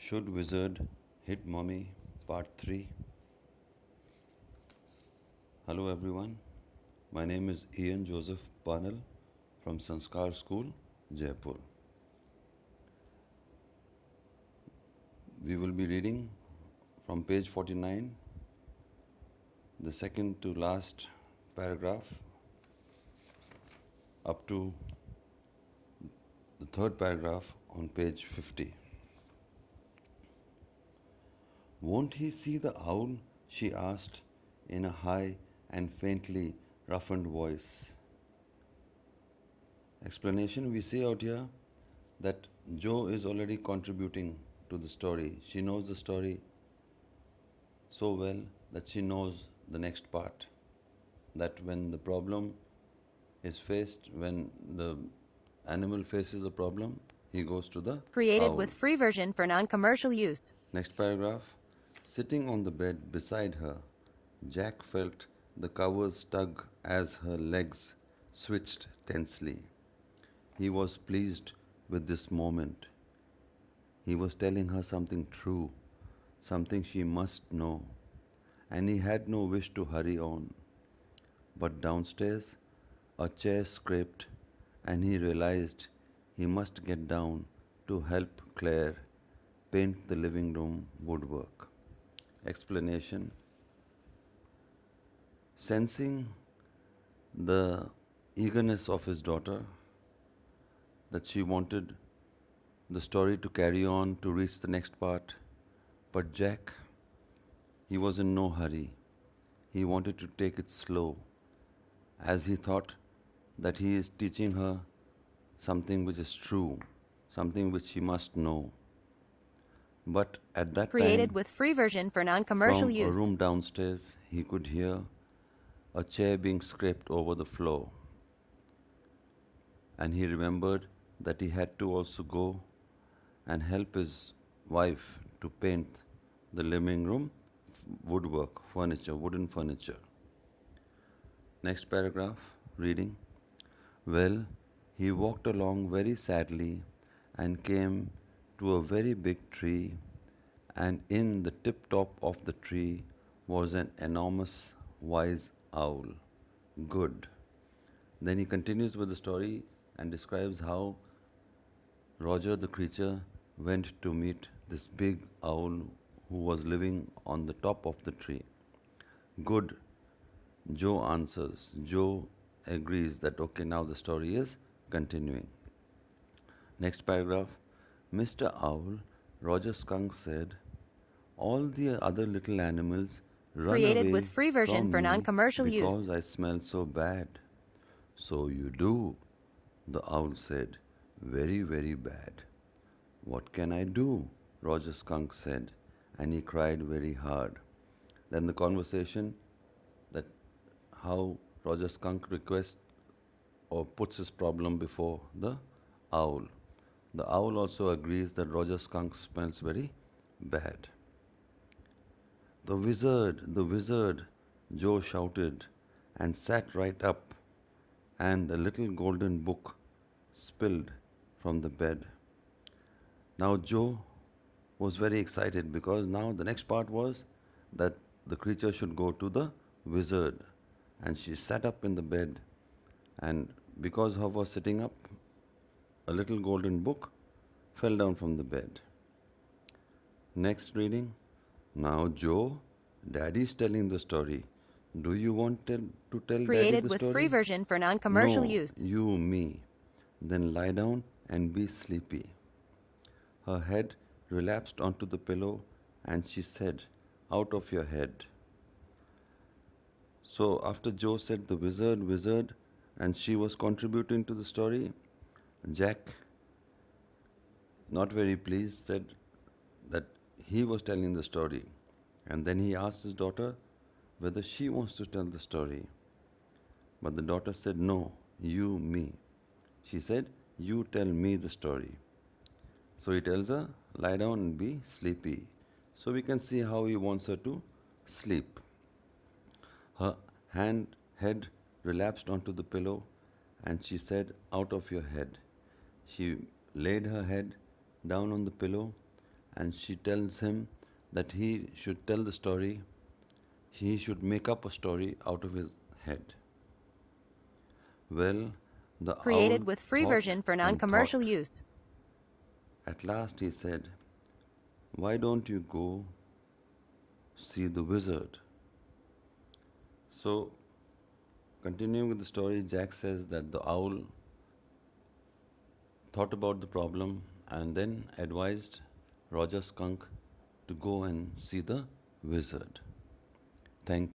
Should Wizard Hit Mommy? Part 3. Hello everyone. My name is Ian Joseph Panel from Sanskar School, Jaipur. We will be reading from page 49, the second to last paragraph, up to the third paragraph on page 50. Won't he see the owl? She asked in a high and faintly roughened voice. Explanation: we see out here that Jo is already contributing to the story. She knows the story so well that she knows the next part. That when the problem is faced, when the animal faces a problem, he goes to the Created owl. with free version for non-commercial use. Next paragraph. Sitting on the bed beside her, Jack felt the covers tug as her legs switched tensely. He was pleased with this moment. He was telling her something true, something she must know, and he had no wish to hurry on. But downstairs, a chair scraped, and he realized he must get down to help Claire paint the living room woodwork. Explanation: sensing the eagerness of his daughter, that she wanted the story to carry on to reach the next part, but Jack, he was in no hurry. He wanted to take it slow, as he thought that he is teaching her something which is true, something which she must know. But at that Created time, with free version for non-commercial from use. a room downstairs, he could hear a chair being scraped over the floor. And he remembered that he had to also go and help his wife to paint the living room woodwork, furniture, wooden furniture. Next paragraph, reading. Well, he walked along very sadly and came to a very big tree, and in the tip top of the tree was an enormous wise owl. Good. Then he continues with the story and describes how Roger the creature went to meet this big owl who was living on the top of the tree. Good. Jo answers. Jo agrees that okay, now the story is continuing. Next paragraph. Mr. Owl, Roger Skunk said, all the other little animals run Created away with free version from for me non-commercial because use. I smell so bad. So you do, the owl said. Very, very bad. What can I do? Roger Skunk said, and he cried very hard. Then the conversation that how Roger Skunk requests or puts his problem before the owl. The owl also agrees that Roger Skunk smells very bad. The wizard, Jo shouted and sat right up, and a little golden book spilled from the bed. Now Jo was very excited because now the next part was that the creature should go to the wizard, and she sat up in the bed, and because of her sitting up, a little golden book fell down from the bed. Next reading. Now Jo, Daddy's telling the story. Do you want to tell Daddy Created the with story? free version for non-commercial No, use. you, me. Then lie down and be sleepy. Her head relapsed onto the pillow and she said, out of your head. So after Jo said the wizard, and she was contributing to the story, Jack, not very pleased, said that he was telling the story. And then he asked his daughter whether she wants to tell the story. But the daughter said, no, you, me. She said, you tell me the story. So he tells her, lie down and be sleepy. So we can see how he wants her to sleep. Her head relapsed onto the pillow and she said, out of your head. She laid her head down on the pillow and she tells him that he should tell the story, he should make up a story out of his head. Well, the owl Created with free thought version for and non-commercial thought. use. At last he said, "Why don't you go see the wizard?" So, continuing with the story, Jack says that the owl thought about the problem and then advised Roger Skunk to go and see the wizard. Thank